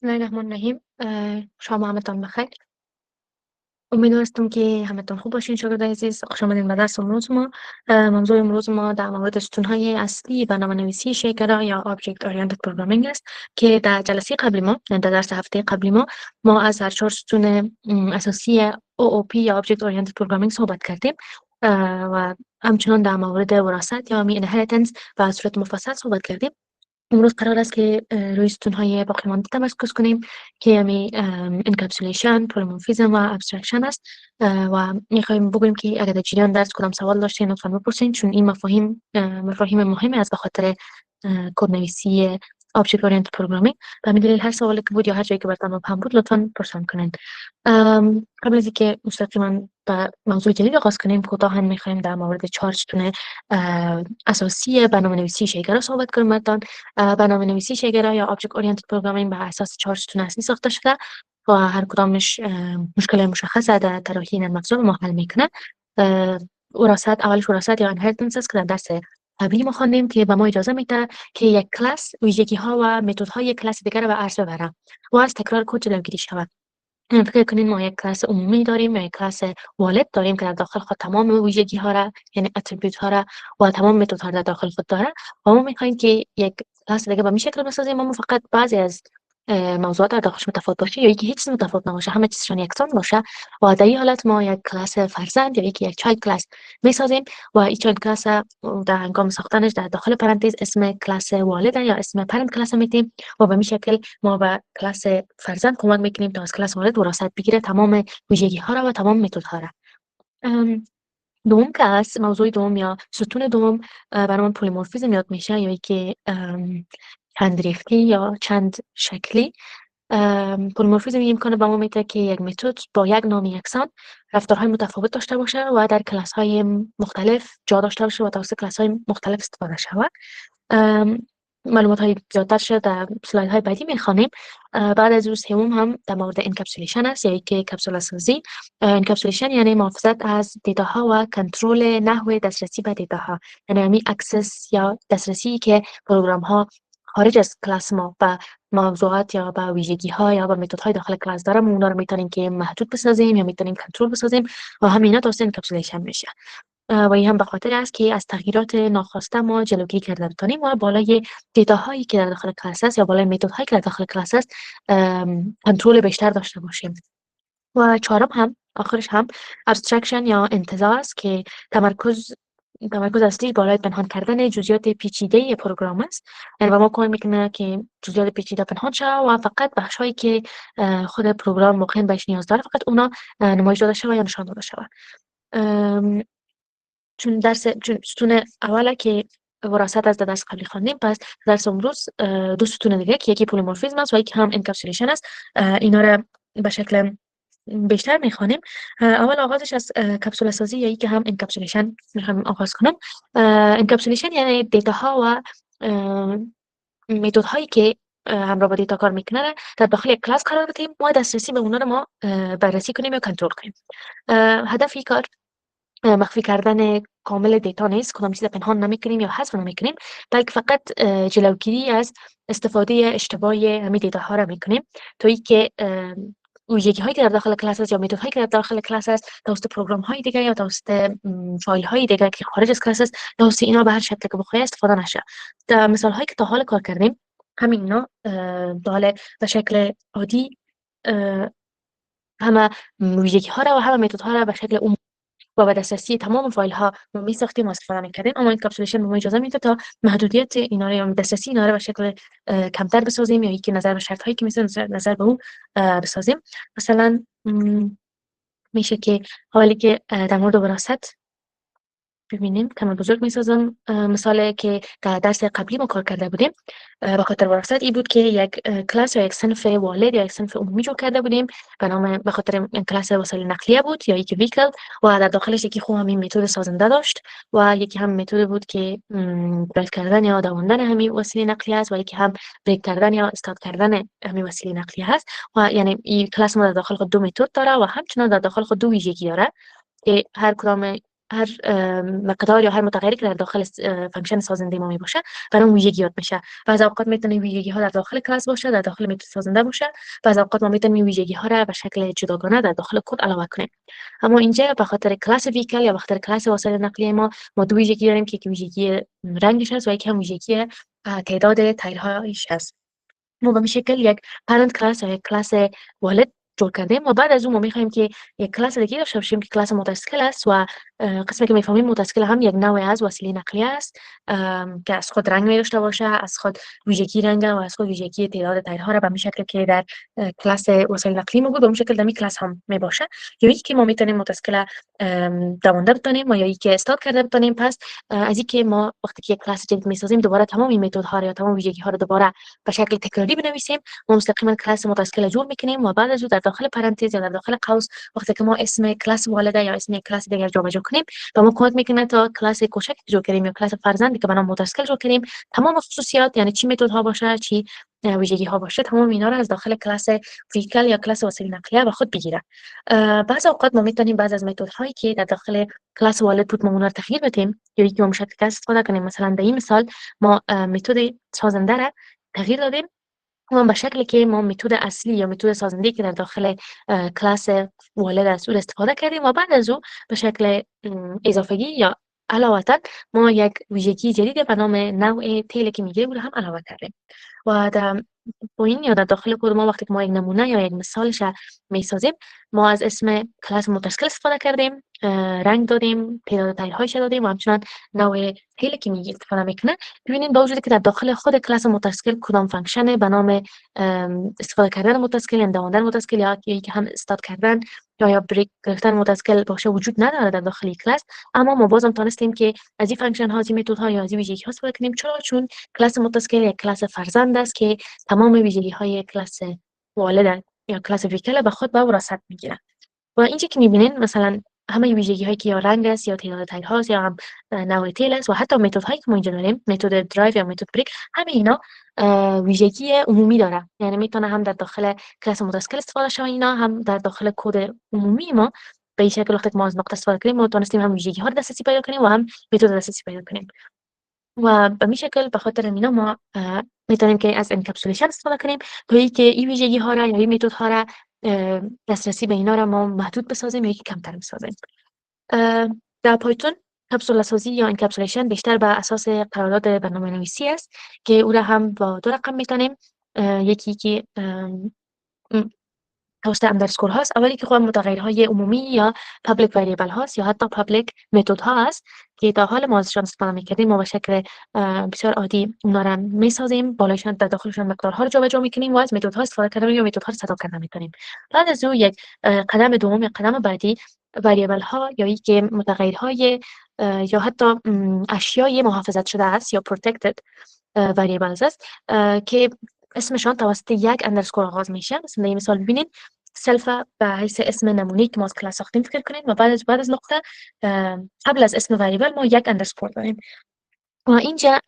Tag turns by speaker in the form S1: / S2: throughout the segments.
S1: بسم الله الرحمن الرحیم. شما همتون بخیر. امیدوارم که همتون خوب باشین. شاگرد عزیز، خوش آمدین به درس امروز ما. موضوع امروز ما در مورد ستون‌های اصلی برنامه‌نویسی شیکرا یا Object Oriented Programming است که در جلسه قبلی ما، در درس هفته قبلی ما از هر 4 ستون اساسی OOP یا Object Oriented Programming صحبت کردیم و همچنان در مورد وراثت یا inheritance و صورت مفصل صحبت کردیم. امروز قرار است که روی ستون‌های باقی مانده تمرکز کنیم که همین انکپسولیشن، پولیمورفیزم و ابسترکشن است و می‌خوایم بگوییم که اگر در جریان درس کدام سوال داشتین لطفاً بپرسین، چون این مفاهیم مهمی است به خاطر کدنویسی Object Oriented Programming. به همین دلیل هر سوالی که بود یا هر جایی که براتون مبهم بود لطفاً پرسان کنین. قبل از اینکه مستقیما به موضوع جدید آغاز کنیم، کوتاهاً می‌خوایم در مورد 4 ستون اساسی برنامه‌نویسی شیکرا صحبت کنیم. برنامه‌نویسی شیکرا یا Object Oriented Programming بر اساس 4 ستون اصلی ساخته شده و هر کدامش مشکل مشخص در طراحی نرم افزار ما حل میکنه. اولش وراثت یا inheritance است که در درس قبلی ما خواندیم که به ما اجازه میده که یک کلاس ویژگی‌ها و متدهای یک کلاس دیگر را به ارز ببره و از تکرار کد جلوگیری شود. فکر کنین ما یک کلاس عمومی داریم یا یک کلاس والد داریم که در داخل خود تمام ویژگی ها را، یعنی اتریبیوت ها را و تمام متد ها را در داخل خود داره و ما میخوایم که یک کلاس دیگه به این شکل بسازیم. ما فقط بعضی از موضوعات در داخلش متفاوت باشه یا اینکه هیچ چیز متفاوت نباشه، همه چیزشون یکسان باشه و در این حالت ما یک کلاس فرزند یا یک چایلد کلاس میسازیم و این چایلد کلاس در هنگام ساختنش در داخل پرانتز اسم کلاس والد یا اسم پرنت کلاس میتیم و به این شکل ما به کلاس فرزند کمک میکنیم تا از کلاس والد وراثت بگیره تمام ویژگی ها را و تمام متد ها را. دوم کلاس، موضوع دوم یا ستون دوم برای من پولیمورفیزم یاد میشه یا اینکه چند ریختی یا چند شکلی. پولیمورفیزم این امکان به ما میده که یک متد با یک نام یکسان رفتارهای متفاوت داشته باشه و در کلاس های مختلف جا داشته باشه و توسط کلاس های مختلف استفاده شود. معلومات های زیادتر شده در سلاید های بعدی میخوانیم. بعد از روز سوم هم در مورد انکپسولیشن است یا اینکه کپسول سازی. انکپسولیشن یعنی محافظت از دیتاها و کنترل نحو دسترسی به دیتاها، یعنی همین اکسس یا دسترسی که پروگرام ها خارج از کلاس ما و موضوعات یا با ویژگی ها یا با متد های داخل کلاس داره، ما اونا رو میتونیم که محدود بسازیم یا میتونیم کنترل بسازیم و همینا توسط انکپسولیشن میشه. و این هم به خاطر است که از تغییرات ناخواسته ما جلوگیری کرده بتونیم و بالای دیتاهایی که در داخل کلاس است یا بالای متدهایی که در داخل کلاس است کنترل بیشتر داشته باشیم. و چهارم هم آخرش هم ابسترکشن یا انتزاع است که تمرکز اصلی بالای پنهان کردن جزئیات پیچیده پروگرام است. یعنی ما کمک میکنه که جزئیات پیچیده پنهان شود و فقط بخشایی که خود پروگرام واقعا بهش نیاز داره فقط اونا نمایش داده شود یا نشان داده شود. چون ستون اوله که وراثت از درس قبلی خواندیم، پس درس امروز دو ستون دیگه که یکی پولیمورفیزم است و یکی هم انکپسولیشن است، اینا را به شکل بیشتر میخوانیم. اول آغازش از کپسول سازی یا یکی هم انکپسولیشن میخوام آغاز کنم. انکپسولیشن یعنی دیتاها و متد هایی که همراه با دیتا کار میکنه در داخل یک کلاس قرار بدیم و دسترسی به اونا رو ما بررسی کنیم یا کنترل کنیم. هدف این کار مخفی کردن کامل دیتا نیست، کدام چیز پنهان نمیکنیم یا حذف نمیکنیم، بلکه فقط جلوگیری از استفاده اشتباهی همین دیتا ها را میکنیم تا اینکه ویژگی هایی که در داخل کلاس است یا متد هایی که در داخل کلاس است توسط پروگرام های دیگه یا توسط فایل های دیگه که خارج از کلاس است توسط اینا به هر شکل که بخواید استفاده نشه. در مثال هایی که تا حال کار کردیم همین اینا به شکل عادی همه ویژگی ها را و همه متد ها را به شکل و با دسترسی تمام فایل ها ما می‌ساختیم و استفاده می‌کردیم، اما انکپسولیشن به ما اجازه میده تا محدودیت اینا رو یا دسترسی اینا رو به شکل کمتر بسازیم یا اینکه نظر به شرط هایی که مثلا نظر به اون بسازیم. مثلا میشه که حالی که در مورد وراثت ببینیم کم بزرگ میسازم، مثالی که در درس قبلی ما کار کرده بودیم به خاطر وراثت این بود که یک کلاس یا یک صنف والد یا یک صنف عمومی جور کرده بودیم به خاطر این کلاس وسایل نقلیه بود یا یک ویکل و در داخلش یکی خوب همین متد سازنده داشت و یکی هم متد بود که درایو کردن یا دواندن همین وسیله نقلیه است و یکی هم بریک کردن یا استارت کردن همین وسیله نقلیه است. و یعنی این کلاس ما در داخل خود دو متد داره و همچنان در داخل خود دو ویژگی داره که هر کدام هر مقدار یا هر متغیری که در داخل فانکشن سازنده ما می باشه برام ویژگیات میشه. بعضی اوقات میتونه ویژگی ها در داخل کلاس باشه، در داخل متد سازنده باشه. بعضی اوقات ما میتونیم ویژگی ها را به شکل جداگانه در داخل کد علاوه کنیم. اما اینجا به خاطر کلاس ویکل یا به خاطر کلاس وسایل نقلیه ما دو ویژگی داریم که ویژگی رنگش هست و یک هم ویژگی تعداد تایرهایش هست. ما به این شکل یک پرنت کلاس یا یک کلاس والد جور کردیم و بعد از اون ما میخوایم که یک کلاس دیگه داشته باشیم که کلاس متاسکل است و قسمی که میفهمیم متاسکل هم یک نوع از وسیله نقلیه است که از خود رنگ می داشته باشه، از خود ویژگی رنگ و از خود ویژگی تعداد تایرها را به این شکل که در کلاس وسایل نقلی ما بود به این شکل در این کلاس هم می باشه. یا اینکه که ما میتونیم متاسکل دوانده بتونیم و یا اینکه استاد کرده بتونیم. پس از اینکه ما وقتی که یک کلاس جدید میسازیم دوباره تمام این متد ها یا تمام ویژگی ها رو دوباره به شکل تکراری بنویسیم، ما مستقیما کلاس متاسکل جور میکنیم و بعد از اون در داخل پرانتز یا در داخل قوس وقتی که ما اسم کلاس والده یا اسم کلاس دیگر جابجا کنیم و ما کمک میکنه تا کلاس کوچک جور کنیم یا کلاس فرزندی که به نام متاسکل جور کنیم تمام خصوصیات یعنی چی متد ها باشه چی ویژگی ها باشه تمام اینا رو از داخل کلاس ویکل یا کلاس وسیله نقلیه به خود بگیره. بعض اوقات ما میتونیم بعض از متد هایی که در داخل کلاس والد بود ما اونها رو تغییر بدیم یا اینکه ما مشکل استفاده کنیم. مثلا در این مثال ما متد سازنده را تغییر دادیم و به شکلی که ما متد اصلی یا متد سازنده که در داخل کلاس والد است او استفاده کردیم و بعد از او به شکل اضافگی یا علاوه ما یک ویژگی جدید به نام نوع تیل که میگیره او هم علاوه کردیم. و در پایین یا در داخل کد ما وقتی که ما یک نمونه یا یک مثالش میسازیم ما از اسم کلاس متاسکل استفاده کردیم، رنگ دادیم، تعداد تایرهایش دادیم و همچنان نوع تیل که میگه استفاده میکنه. ببینید با وجودی که در داخل خود کلاس متاسکل کدام فانکشن به نام استفاده کردن متاسکل یا دواندن متاسکل یا که هم استاد کردن یا بریک گرفتن متاسکل باشه وجود نداره در داخل کلاس، اما ما بازم تونستیم که از این فانکشن ها از این متد ها یا از این ویژگی ها استفاده کنیم. چون کلاس متاسکل یک کلاس فرزند است که تمام ویژگی های کلاس والد یا کلاس ویکل به خود به وراثت میگیره. و اینجا که میبینین مثلا همه ویژگی هایی که یا رنگ است یا تعداد تایرهاست یا هم نوع تیل است و حتی متد هایی که ما اینجا داریم متد درایو یا متد بریک همه اینا ویژگی عمومی داره. یعنی میتونه هم در داخل کلاس متاسکل استفاده شه اینا هم در داخل کد عمومی ما به این شکل وقتی که ما از نقطه استفاده کنیم ما تونستیم هم ویژگی ها رو دسترسی پیدا کنیم و هم متد دسترسی پیدا کنیم. و به این شکل به خاطر اینا ما میتونیم که از انکپسولیشن استفاده کنیم تا اینکه این ویژگی ها را یا این متد ها را دسترسی به اینا را ما محدود بسازیم یا یکی کمتر بسازیم. در پایتون کپسول سازی یا انکپسولیشن بیشتر بر اساس قرارداد برنامه‌نویسی است که او را هم با دو رقم میتونیم یکی که توسط اندرسکور هاست. اولی که خود متغیرهای عمومی یا پابلیک وریبل هاست یا حتی پابلیک متد ها هست که تا حال ما ازشان استفاده میکردیم ما به شکل بسیار عادی اونا را میسازیم بالایشان در داخلشان مقدارها رو جابجا میکنیم و از متد ها استفاده کردن یا متد ها رو صدا کردن میکنیم. بعد از اون یک قدم دوم یا قدم بعدی وریبل ها یا اینکه متغیرهای یا حتی اشیای محافظت شده است یا protected variables است که اسمشان توسط یک اندرسکور آغاز میشه. مثلا این مثال ببینید سلف به حیث اسم نمونه‌ای که ما از کلاس ساختیم فکر کنید و بعد از نقطه قبل از اسم وریبل ما یک اندرسکور داریم و اینجا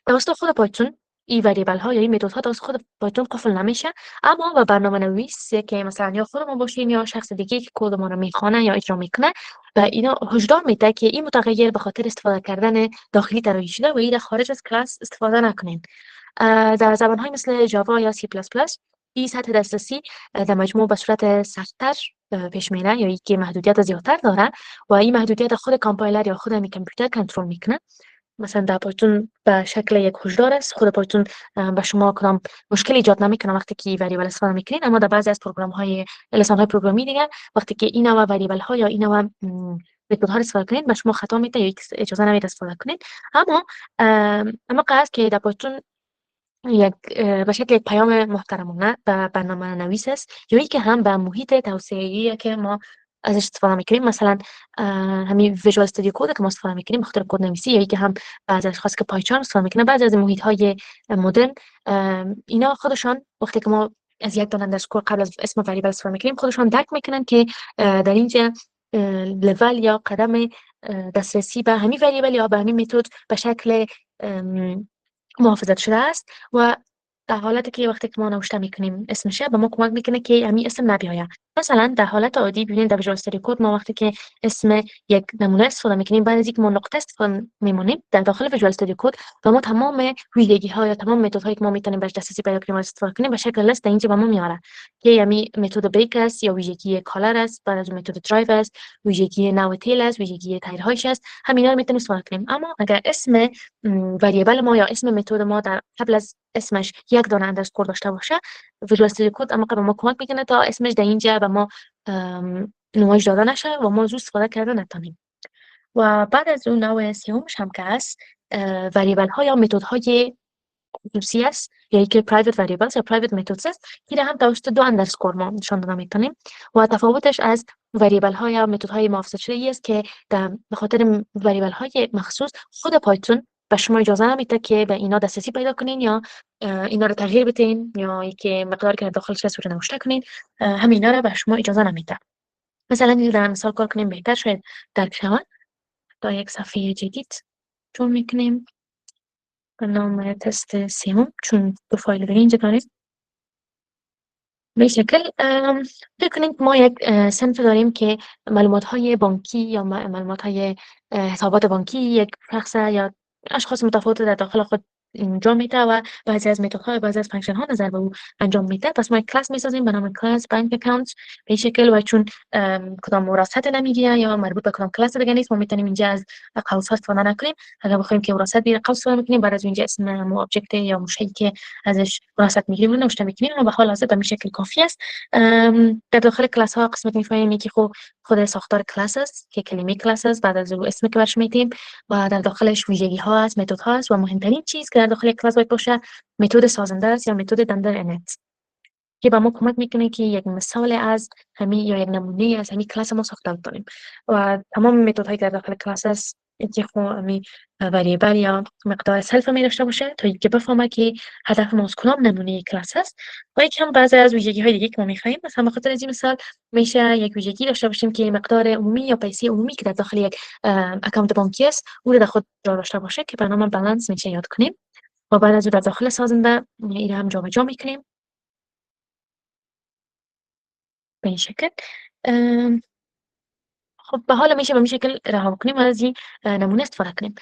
S1: توسط خود پایتون این وریبل ها یا این متد ها توسط خود پایتون قفل نمیشه، اما با برنامه‌نویس که مثلا یا خودمون باشیم یا شخص دیگه که کد ما رو میخونه یا اجرا میکنه و اینا هشدار میده که این متغیر به خاطر استفاده کردن داخلی طراحی شده و این خارج از کلاس استفاده نکنین. در زبان‌های مثل جاوا یا سی پلاس پلاس این سطح دسترسی در مجموع به صورت سخت‌تر پیش میره یا اینکه محدودیت زیادتر داره و این محدودیت خود کامپایلر یا خود کامپیوتر کنترل میکنه. مثلا در پایتون به شکل یک هشدار است، خود پایتون به شما کدام مشکل ایجاد نمیکنه وقتی که وریبل استفاده میکنین، اما در بعضی از پروگرام‌های لسان‌های پروگرامی دیگه وقتی که این نوع وریبل ها یا این نوع متد ها استفاده کنین به شما خطا میده یا اجازه نمیده استفاده کنین. اما قصد که در پایتون یک به شکل یک پیام محترمانه به برنامه نویس است یا اینکه هم به محیط توسعه‌ای که ما ازش استفاده میکنیم. مثلا همین ویژوال استودیو کد که ما استفاده میکنیم بخاطر کد نویسی یا اینکه هم بعضی اشخاص که پایچان استفاده میکنن بعضی از محیط های مدرن اینا خودشان وقتی که ما از یک دونه اندرسکور قبل از اسم وریبل استفاده میکنیم خودشان درک میکنن که در اینجا لول یا قدم دسترسی به همین وریبل یا به همین متد به شکل محافظت شده است و در حالتی که وقتی که ما نوشته میکنیم اسمشه به ما کمک میکنه که همین اسم نبیاید. مثلا در حالت عادی ببینید در ویژوال استودیو کد ما وقتی که اسم یک نمونه استفاده می‌کنیم، بعد از اینکه ما نقطه استفاده می‌مونیم در داخل ویژوال استودیو کد و ما تمام ویژگی‌ها یا تمام متدهایی که ما می‌تونیم بهش دسترسی پیدا کنیم و استفاده کنیم به شکل لیست اینجا به ما میاره که یعنی متد بریک است یا ویژگی کالر است، بعد از متد درایو است، ویژگی نو تیل است، ویژگی تایرهایش است، همینا رو می‌تونیم استفاده کنیم. اما اگر اسم وریبل ما یا اسم متد ما در قبل از اسمش یک دونه اندرسکور داشته باشه، ویژوال استودیو کد اما به ما کمک میکنه تا اسمش در اینجا به ما نمایش داده نشه و ما زود استفاده کرده نتونیم. و بعد از اون نوع سومش هم که هست وریبل ها یا متد های خصوصی است یا که پرایوت وریبلز یا پرایوت متدز است که هم توسط دو اندرسکور ما نشان داده میتونیم و تفاوتش از وریبل ها یا متد های محافظه شده است که به خاطر وریبل های مخصوص خود پایتون به شما اجازه نمیده که به اینا دسترسی پیدا کنین یا اینا رو تغییر بدین یا که مقداری که داخلش هست رو نوشته کنین، همینا رو به شما اجازه نمیده. مثلا این در مثال کار کنیم بهتر شاید درک شود. تا یک صفحه جدید چون میکنیم به نام تست سیموم چون دو فایل دیگه اینجا داریم. به شکل فکر کنید ما یک صنف داریم که معلومات های بانکی یا معلومات های حسابات بانکی یک شخص یا اشخاص متفاوت در داخل خود انجام میده و بعضی از متدها بعضی از فانکشن ها نظر به او انجام میده. پس ما یک کلاس میسازیم به نام کلاس بانک اکانت به شکل و چون کدام وراثت نمیگیره یا مربوط به کدام کلاس دیگه نیست ما میتونیم اینجا از قوس ها استفاده نکنیم. اگر بخوایم که وراثت بیاره قوس استفاده میکنیم، بعد از اینجا اسم مو ابجکت یا مشی که ازش وراثت میگیریم رو نوشته میکنیم و به حال حاضر به این شکل کافی است. در داخل کلاس ها قسمت میفهمیم که خود ساختار کلاس است که کلمه کلاس است، بعد از اون اسمی که برش میدیم و در داخلش ویژگی ها است، متد ها است و مهمترین چیز که در داخل کلاس باید باشه متد سازنده است یا متد دندر انت که به ما کمک میکنه که یک مثال از همین یا یک نمونه از همین کلاس ما ساخته بتونیم و تمام متد هایی که در داخل کلاس است که خب همین وریبل یا مقدار سلف می داشته باشه تا اینکه بفهمه که هدف ما از کدام نمونه کلاس است. و یک هم بعضی از ویژگی های دیگه که ما میخوایم مثلا به خاطر از این مثال میشه یک ویژگی داشته باشیم که مقدار عمومی یا پیسه عمومی که در داخل یک اکانت بانکی است او رو در خود جا داشته باشه که به نام بالانس میشه یاد کنیم و بعد از اون در داخل سازنده این هم جابجا میکنیم به این شکل. خب به حال میشه به این شکل رها کنیم و از این نمونه استفاده کنیم.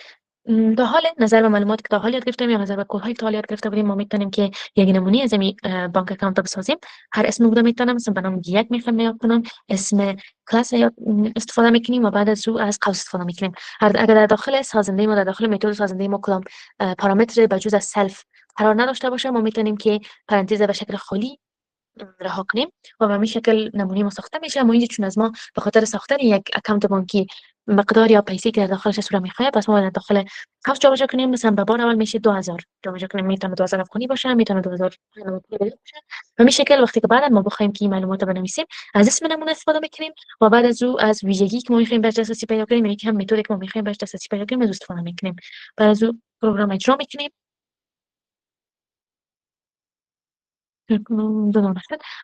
S1: تا حال نظر به معلوماتی که تا حال یاد گرفتیم یا نظر به کدهایی که تا حال یاد گرفته بودیم ما میتونیم که یک نمونه از این بانک اکانت رو بسازیم. هر اسم بوده میتونم مثلا به نام یک میخوام یاد کنم، اسم کلاس یاد استفاده میکنیم و بعد از او از قوس استفاده میکنیم. اگر در داخل سازنده ما در داخل متد سازنده ما کدام پارامتر بجز از سلف قرار نداشته باشه ما میتونیم که پرانتز به شکل خالی رها کنیم و به این شکل نمونه ما ساخته میشه. ما اینجا چون از ما به خاطر ساختن یک اکانت بانکی مقدار یا پیسه که در داخلش صورت میخواد پس ما در داخل قوس جابجا کنیم. مثلا به بار اول میشه 2000 جابجا کنیم، میتونه 2000 افغانی باشه، میتونه 2000 باشه. و این شکل وقتی که بعد ما بخوایم که این معلومات رو بنویسیم از اسم نمونه استفاده میکنیم و بعد از او از ویژگی که ما میخوایم بهش دسترسی پیدا کنیم یعنی که هم متدی که ما میخوایم بهش دسترسی پیدا کنیم از استفاده میکنیم. بعد از او پروگرام اجرا میکنیم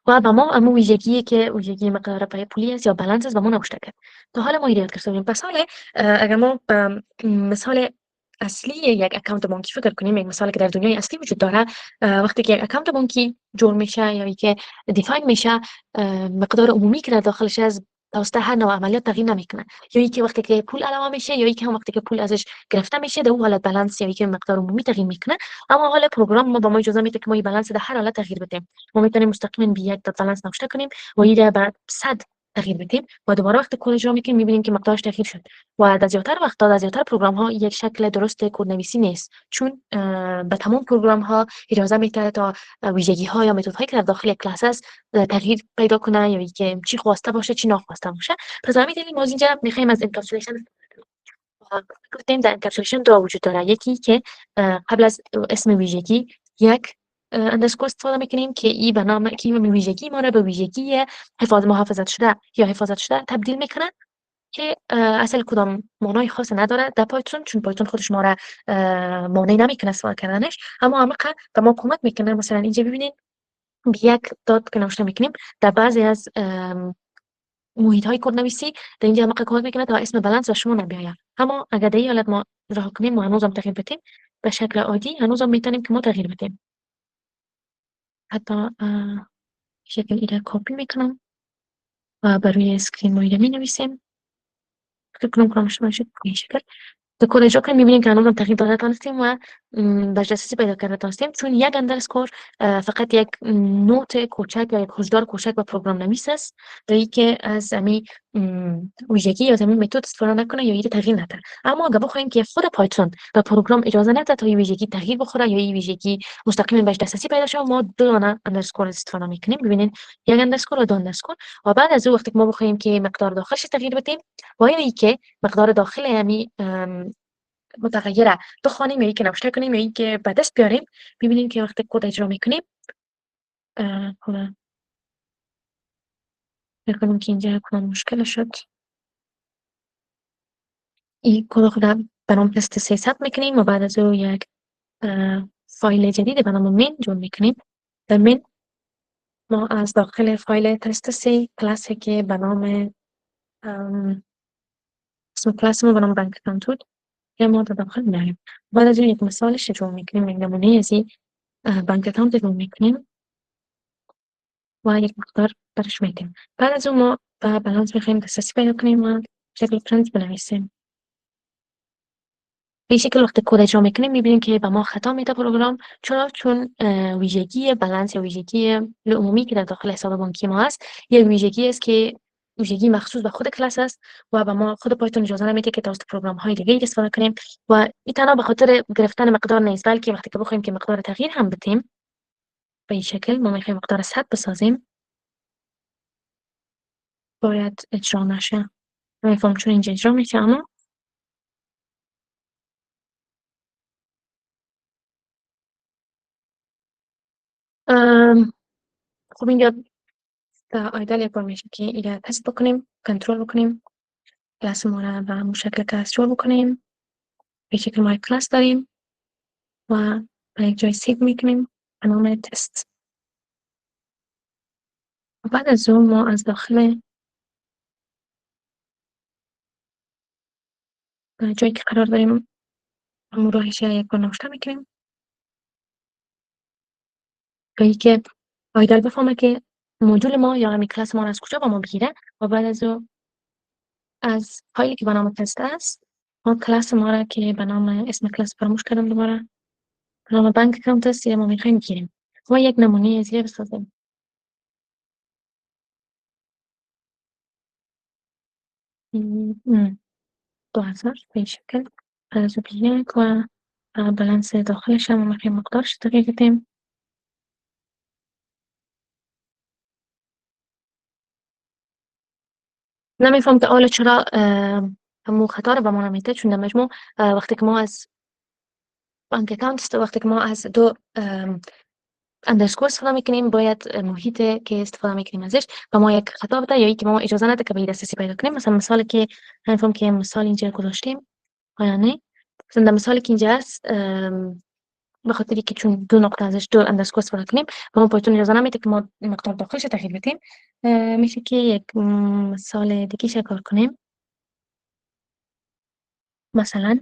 S1: و به ما اما ویژگی که ویژگی مقدار پولی است یا بالانس است و ما نوشته کرد. تا حالا ما یاد گرفتیم. پس حالا اگر ما مثال اصلی یک اکانت بانکی فکر کنیم، یک مثالی که در دنیای اصلی وجود داره، وقتی که یک اکانت بانکی جور میشه یا که دیفاین میشه مقدار عمومی که در داخلش از توسط هر نوع عملیات تغییر نمیکنه، یا اینکه وقتی که پول علاوه میشه یا اینکه وقتی که پول ازش گرفته میشه در اون حالت بالانس یا اینکه مقدار عمومی تغییر میکنه. اما حالا پروگرام ما با ما اجازه میده که ما این بالانس در هر حالت تغییر بدیم. ما میتونیم مستقیما به یک داد بالانس نوشته کنیم و این را بعد 100 تغییر بدیم و دوباره وقتی کد اجرا میکنیم میبینیم که مقدارش تغییر شد. و در زیادتر وقتا در زیادتر پروگرام ها یک شکل درست کدنویسی نیست چون به تمام پروگرام ها اجازه میده تا ویژگی ها یا متد هایی که در داخل یک کلاس است تغییر پیدا کنه یا اینکه چی خواسته باشه چی ناخواسته باشه. پس همین دلیل ما از اینجا میخوایم از انکپسولیشن گفتیم. در انکپسولیشن دو وجود داره، یکی که قبل از اسم ویژگی یک اندرسکور استفاده میکنیم که این به نام که این ویژگی ما را به ویژگی محافظت شده یا حفاظت شده تبدیل میکنه که اصل کدام معنای خاص نداره در پایتون چون پایتون خودش ما را مانع نمیکنه استفاده کردنش، اما عمیقا به ما کمک میکنه. مثلا اینجا ببینید یک داد که نوشته میکنیم در بعضی از محیط های کدنویسی در اینجا عمیقا کمک میکنه تا اسم بالانس و شما نبیاید. اما اگر در این حالت ما رها کنیم ما هنوزم تغییر بدیم به شکل عادی هنوزم میتونیم که ما تغییر بدیم. حتی شکل ایده کپی میکنم و بر روی اسکرین ما می‌نویسیم. فکر کنم کامش باشه به این شکل. تا کد اجرا کنیم می‌بینیم که هنوز هم تغییر داده تانستیم و بهش دسترسی پیدا کرده تانستیم، چون یک اندرسکور فقط یک نوت کوچک یا یک هشدار کوچک به پروگرام نویس است تا اینکه از همین ویژگی یا همین متد استفاده نکنه یا این تغییر نده. اما اگه بخوایم که خود پایتون به پروگرام اجازه نده تا این ویژگی تغییر بخوره یا این ویژگی مستقیما بهش دسترسی پیدا شه، ما دو دانه اندرسکور استفاده می‌کنیم. ببینید یک اندرسکور و دو اندرسکور. و بعد از او وقتی که ما بخوایم که مقدار داخلش تغییر بدیم، باید اینکه مقدار داخل همین متغیره بخوانیم یا اینکه نوشته کنیم یا اینکه به دست بیاریم. ببینیم که وقتی کد اجرا میکنیم حالا بکنیم که اینجا کنم مشکل شد. این کد خود به نام تست 300 میکنیم و بعد از او یک فایل جدید به نام من جون میکنیم. در من ما از داخل فایل تست 3 کلاسی که به نام اسم کلاس ما به نام بانک اکانت بود یا ما در داخل میاریم. بعد از اون یک مثالش جون میکنیم، یک نمونه از این بانک اکانت جون میکنیم و یک مقدار برش میدیم. بعد از اون ما به بالانس میخوایم دسترسی پیدا کنیم و شکل پرنت بنویسیم. به شکل وقتی کد اجرا میکنیم میبینیم که به ما خطا میده پروگرام. چون ویژگی بالانس یا ویژگی عمومی که در داخل حساب بانکی ما هست یک ویژگی است که ویژگی مخصوص به خود کلاس است و به ما خود پایتون اجازه نمیده که توسط پروگرام های دیگه استفاده کنیم. و این تنها به خاطر گرفتن مقدار نیست، بلکه وقتی که بخوایم که مقدار تغییر هم بدیم به این شکل ما میخوایم مقدار 100 بسازیم، باید اجرا نشه. نمیفهم چون اینجا اجرا میشه. اما خب اینجا در آیدل یک بار میشه که اینجا تست بکنیم، کنترل بکنیم کلاس ما را به همون شکل کلاس جور بکنیم. به شکل ما کلاس داریم و به یک جای سیو میکنیم به نام تست. و بعد از اون ما از داخل جایی که قرار داریم همون راهش یک بار نوشته میکنیم تا که آیدل بفهمه که مدول ما یا همین کلاس ما را از کجا با ما بگیره. و بعد از اون از فایلی که به نام تست است ما کلاس ما را که به نام اسم کلاس فراموش کردم دوباره به نام بانک اکانت است ما میخوایم بگیریم. ما یک نمونه از بسازیم. 2000 به این شکل از یک و بالانس داخلش هم میخوایم مقدارش تغییر بدیم. نمیفهم که حالا چرا همون خطا رو به ما نمیده، چون در مجموع وقتی که ما از بانک اکانت وقتی که ما از دو اندرسکور استفاده میکنیم باید محیط که استفاده میکنیم ازش و ما یک خطا بده یا اینکه ما اجازه نده که به دسترسی پیدا کنیم. مثلا مثالی که نمیفهم که مثال اینجا گذاشتیم یا نه. مثلا در مثالی که اینجا هست به خاطری که چون دو نقطه ازش دو اندرسکور استفاده کنیم و ما پایتون اجازه نمیده که ما مقدار داخلش تغییر بدیم. میشه که یک مثال دیگه کار کنیم. مثلا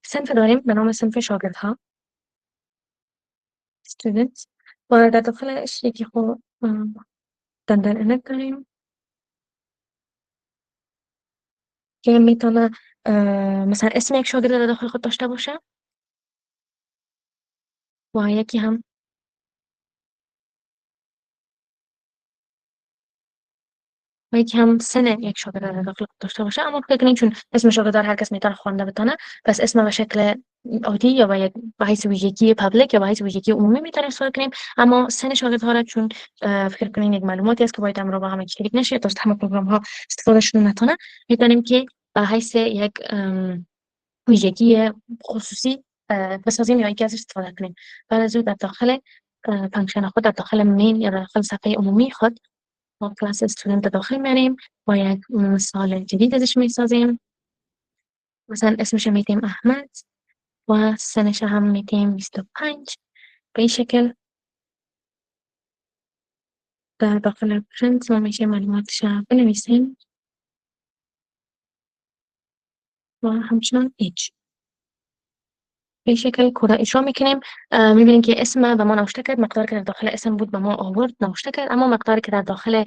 S1: صنف داریم به نام صنف شاگردها students و در داخلش یکی خود دندان انک داریم که میتونه مثلا اسم یک شاگرد در داخل خود داشته باشه و یکی هم سن یک شاگرد در داخل خود داشته باشه. اما فکر کنیم چون اسم شاگرد هر کس میتونه خوانده بتونه، پس اسم به شکل عادی یا به حیث ویژگی پابلیک یا به حیث ویژگی عمومی میتونیم استفاده کنیم. اما سن شاگردها را چون فکر کنیم یک معلوماتی است که باید امروز با همه شریک نشه تا همه پروگرام ها استفاده شون نتونه، میتونیم که به حیث یک ویژگی خصوصی بسازیم یا اینکه ازش استفاده کنیم. بعد از اون در داخل فانکشن خود در داخل مین یا داخل صفحه عمومی خود ما کلاس استودنت داخل میاریم و یک مثال جدید ازش میسازیم. مثلا اسمش میتیم احمد و سنش هم میتیم 25. به این شکل در داخل پرنت ما میشه معلوماتش بنویسیم و همچنان ایج. به این شکل کد را اجرا می‌کنیم. می‌بینیم که اسم به ما نوشته کرد، مقداری که در داخل اسم بود به ما آورد نوشته کرد، اما مقداری که در داخل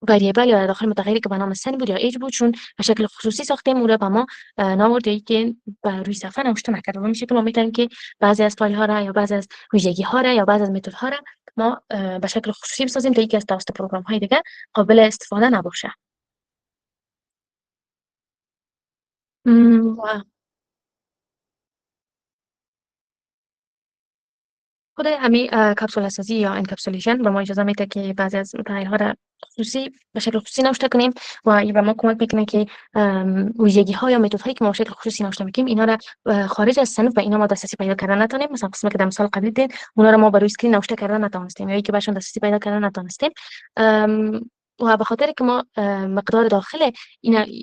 S1: وریبل یا در داخل متغیری که به نام سن بود یا ایج بود، چون به شکل خصوصی ساختیم او را به ما ناورد یا که بر روی صفحه نوشته نکرد. و به این شکل ما می‌تونیم که بعضی از فایل‌ها را یا بعضی از ویژگی‌ها را یا بعضی از متدها را ما به شکل خصوصی بسازیم تا اینکه از توسط پروگرام‌های دیگه قابل استفاده نباشه. و خود همین کپسوله‌سازی یا انکپسولیشن به ما اجازه میده که بعضی از فایل‌ها را به شکل خصوصی نوشته کنیم و این به ما کمک میکنه که ویژگی‌ها یا متدهایی که ما به شکل خصوصی نوشته میکنیم اینا را خارج از صنف به اینا ما دسترسی پیدا کردن نتونیم. مثلا قسمی که در مثال قبلی دید اونا را ما بر روی اسکرین نوشته کردن نتونستیم یا اینکه بهشون دسترسی پیدا کردن نتونستیم. و به خاطر که ما مقدار داخل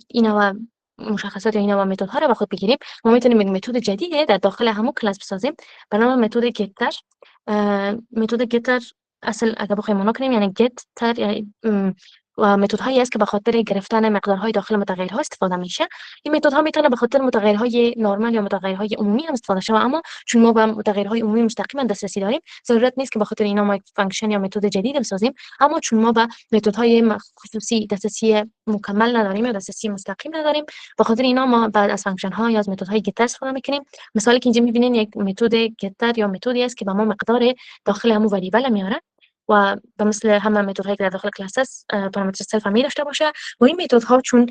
S1: اینا و مشخصات یا اینا و متدها را به خود بگیریم، ما میتونیم یک متد جدیدی در داخل همون کلاس بسازیم به نام متد گتر. متد گتر اصل اگه بخوایم اونا کنیم یعنی get تر یعنی و متدهایی است که به خاطر گرفتن مقدارهای داخل متغیرها استفاده میشه. این متدها میتونه به خاطر متغیرهای نرمال یا متغیرهای عمومی هم استفاده شه، اما چون ما به متغیرهای عمومی مستقیما دسترسی داریم ضرورت نیست که به خاطر اینا ما یک فانکشن یا متد جدید بسازیم. اما چون ما به متدهای خصوصی دسترسی مکمل نداریم یا دسترسی مستقیم نداریم، به خاطر اینا ما بعد از فانکشن ها یا از متدهای گت استفاده میکنیم. مثالی که اینجا میبینین یک متد گتر یا متدی است که به ما مقدار داخل همون وریبل میاره و به مثل همه متدهایی که در داخل کلاس است پارامتر سلف هم داشته باشه. و این متدها چون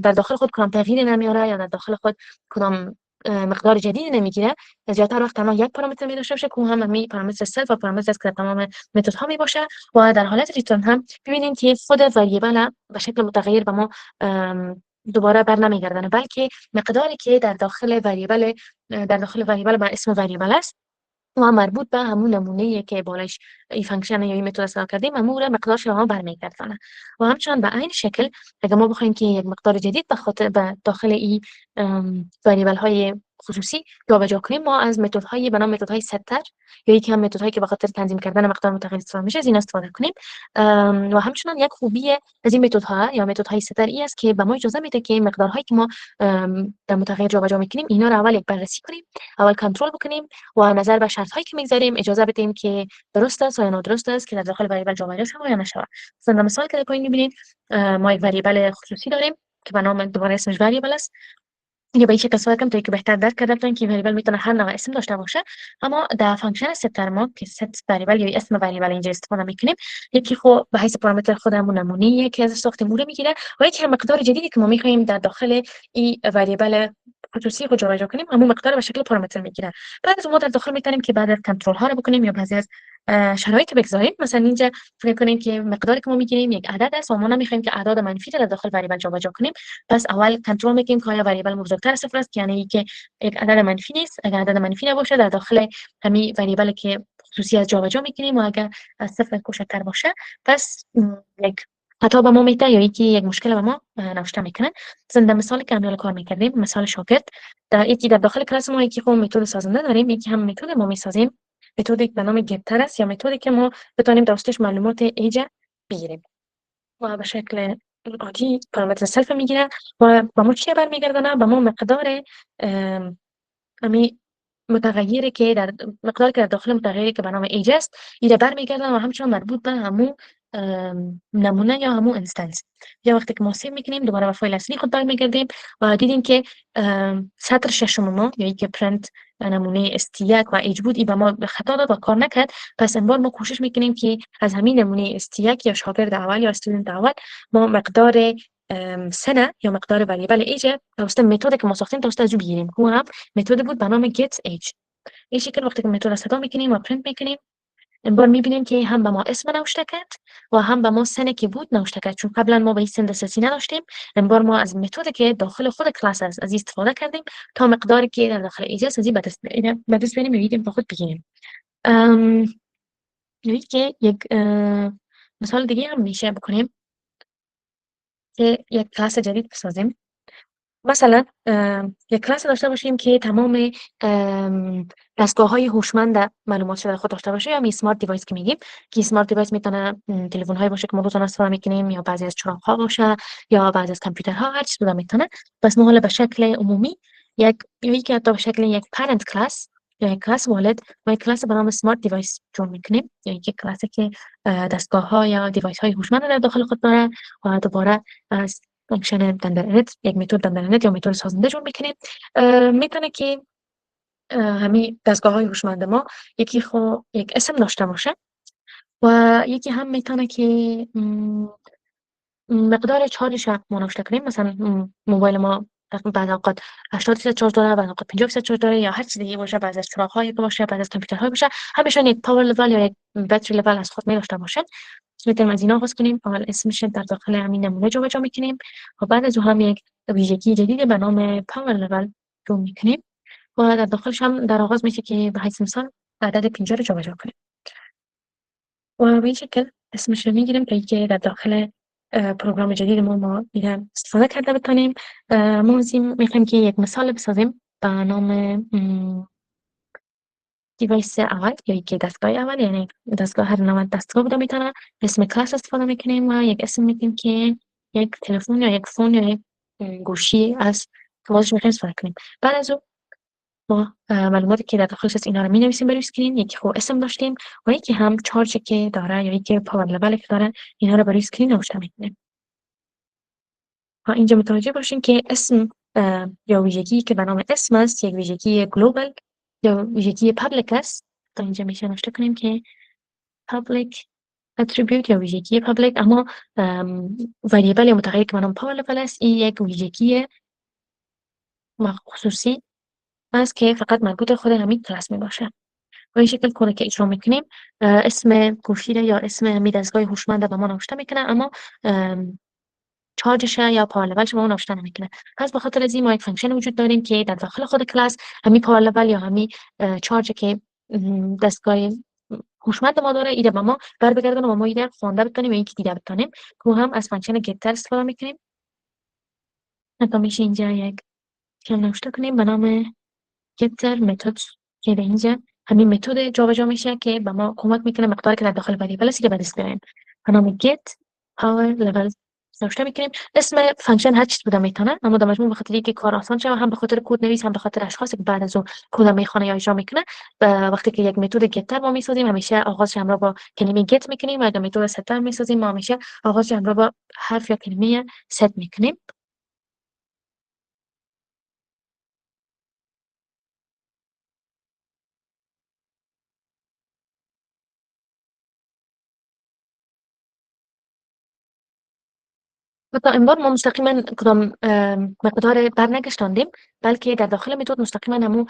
S1: در داخل خود کدام تغییری نمیاره یا در داخل خود کدام مقدار جدیدی نمیگیره، زیادتر وقت تنها یک پارامتر می داشته باشه که هم همین پارامتر سلف و پارامتر است که در تمام متدها می باشه. و در حالت ریترن هم ببینید که خود وریبل به شکل متغیر به ما دوباره بر نمیگردن، بلکه مقداری که در داخل وریبل بر اسم وریبل است و مربوط به همون نمونه‌ای که بالایش این فانکشن یا این متد استفاده کردیم امور مقدارش رو ما برمیگردونه. و همچنان به عین شکل اگر ما بخوایم که یک مقدار جدید به داخل این وریبل های خصوصی جابجا کنیم، ما از متدهای به نام متدهای ستر یا یکی هم متدهایی که به خاطر تنظیم کردن مقدار متغیر استفاده میشه از این استفاده کنیم. و همچنان یک خوبی از این متدها یا متدهای ستر ای است که به ما اجازه میده که مقدارهایی که ما در متغیر جابجا میکنیم اینا رو اول یک بررسی کنیم، اول کنترل بکنیم و نظر به شرط‌هایی که می‌گذاریم اجازه بدیم که درست است یا نادرست است که در داخل وریبل جابجا شود یا نشود. مثلا مثال که در پایین می‌بینید ما یک وریبل خصوصی داریم که به نام دوباره اسمش وریبل است. اینو به این شکل صورت کنم تا که بهتر درک کرده بتونید که وریبل میتونه هر نوع اسم داشته باشه. اما در فانکشن ست ما که ست وریبل یا اسم وریبل اینجا استفاده میکنیم، یکی خود به حیث پارامتر خودمون نمونه که ازش ساختیم اون رو میگیره و یکی هم مقدار جدیدی که ما میخوایم در داخل این وریبل خصوصی خود جابجا کنیم همون مقدار به شکل پارامتر میگیره. بعد از اون ما در داخل میتونیم که بعد از کنترل ها رو بکنیم یا بعضی از شرایط بگذاریم. مثلا اینجا فکر کنیم که مقداری که ما میگیریم یک عدد است و ما نمیخوایم که اعداد منفی رو در داخل وریبل جابجا کنیم، پس اول کنترل میکنیم که آیا وریبل بزرگتر از صفر است، یعنی که یک عدد منفی نیست. اگر عدد منفی نباشه در داخل همین وریبل که خصوصی از جابجا میکنیم و اگر از صفر کوچکتر باشه پس یک خطا به ما میده یا یک مشکل به ما نوشته میکنه. مثلا در مثالی که امروز کار میکردیم، مثال شاگرد، در داخل کلاس ما یکی خود متد سازنده داریم، یکی هم متد ما میسازیم، متدی به نام گتر است یا متدی که ما بتونیم درستش معلومات ایج بگیریم و به شکل عادی پارامتر سلف میگیره و با ما چی برمیگردونه؟ به ما مقدار همین متغیری که در داخل متغیری که به نام ایج است ایره برمیگردن و همچنان مربوط به همون نمونه یا همون انستنس. یا وقتی که ما سیو میکنیم دوباره به فایل اصلی خود برمیگردیم و دیدیم که سطر ششم ما یا که پرنت نمونه استیک و ایج بود ای به ما خطا داد و کار نکرد. پس این بار ما کوشش میکنیم که از همین نمونه استیک یا شاگرد اول یا استودنت اول ما مقدار سنه یا مقدار وریبل ایج توسط متد که ما ساختیم توسط از بگیریم. هو هم متد بود به نام get age. این شکل وقتی که متد را صدا میکنیم و پرینت میکنیم این بار میبینیم که هم به ما اسم نوشته کرد و هم به ما سنه که بود نوشته کرد. چون قبلا ما به این سن دسترسی نداشتیم، این بار ما از متد که داخل خود کلاس است از استفاده کردیم تا مقداری که در داخل ایج است از این به دست بریم میگیم خود بگیریم. یعنی که یک مثال دیگه هم میشه بکنیم که یک کلاس جدید بسازیم. مثلا یک کلاس داشته باشیم که تمام دستگاه‌های هوشمند معلومات در خود داشته باشه یا اسمارت دیوایس که میگیم که اسمارت دیوایس میتونه تلفن‌هایی باشه که ما روزانه استفاده میکنیم یا بعضی از چراغ‌ها باشه یا بعضی از کامپیوترها، هر چیز بوده میتونه. پس ما حالا به شکل عمومی یا یکی حتی به شکل یک پرنت کلاس یا یک کلاس والد و یک کلاس به نام سمارت دیوایس جور میکنیم، یا یک کلاسی که دستگاه ها یا دیوایس های هوشمند در داخل خود داره و دوباره از فانکشن دندرنت یک متد دندرنت یا متد سازنده جور میکنیم. میتونه که همین دستگاه های هوشمند ما یکی یک اسم داشته باشه و یکی هم میتونه که مقدار چارجش رو ما نوشته کنیم. مثلا موبایل ما بعضی اوقات 80% چارج داره، بعضی اوقات 50% چارج داره، یا هر چیز دیگه باشه، بعضی از چراغ‌های باشه، بعضی از کامپیوترها باشه، همشون یک پاور لول یا یک باتری لول از خود داشته باشه. میتونیم از اینا آغاز کنیم. اول اسمش در داخل همین نمونه جابجا میکنیم و بعد از اون هم یک ویژگی جدید به نام پاور لول رو میکنیم و در داخلش هم در آغاز میشه که به حیث مثال عدد 50 رو جابجا کنیم و به این شکل اسمش رو میگیریم که در داخل پروگرام جدید ما میرم استفاده کرده بتونیم. ما میخوایم که یک مثال بسازیم به نام دیوایس اول یا یک دستگاه اول، یعنی دستگاه هر نوع دستگاه بوده میتونه. اسم کلاس استفاده میکنیم و یک اسم میگیم که یک تلفن یا یک فون یا یک گوشی از موضوعش میخوایم استفاده کنیم. بعد از اون ما معلوماتی که در داخلش هست اینا رو می‌نویسیم بر اسکرین. یکی خب اسم داشتیم و یکی هم چارجی که داره یا یکی پاور لول که داره، اینا رو بر اسکرین نوشته می‌کنیم. اینجا متوجه باشین که اسم یا ویژگی که به نام اسم است یک ویژگی گلوبال یا ویژگی پابلیک است. تا اینجا میشه نوشته کنیم که پابلیک اتریبیوت یا ویژگی پابلیک، اما وریبل یا متغیری که به نام پاور لول است این یک ویژگی خصوصی است که فقط مربوط خود همین کلاس می باشه. و این شکل کد که اجرا میکنیم اسم گوشی یا اسم می دستگاه هوشمند به ما نوشته میکنه، اما چارجش یا پاور لولش به ما نوشته نمیکنه. پس به خاطر از این ما یک فانکشن وجود داریم که در داخل خود کلاس همین پاور لول یا همین چارج که دستگاه هوشمند ما داره ایده به ما برگردونه و ما ایده خوانده بتونیم و یکی دیده بتونیم که هم از فانکشن گتر استفاده میکنیم. حتی میشه اینجا یک کلمه نوشته کنیم به نام getter method که به اینجا همین متد جابجا میشه که به ما کمک میکنه مقداری که در داخل وریبل است که به دست بیاریم. به نام get power level نوشته میکنیم. اسم فانکشن هر چیز بوده میتونه، اما در مجموع به خاطر اینکه کار آسان شه، هم به خاطر کد نویس، هم به خاطر اشخاصی که بعد از اون کد میخونه یا اجرا میکنه، وقتی که یک متد getter ما میسازیم همیشه آغازش همراه با کلمه get میکنیم و اگر متد setter میسازیم ما همیشه آغازش همراه با حرف یا کلمه set میکنیم. و تا این بار ما مستقیما کدام مقدار برنگشتاندیم، بلکه در داخل متد مستقیما همون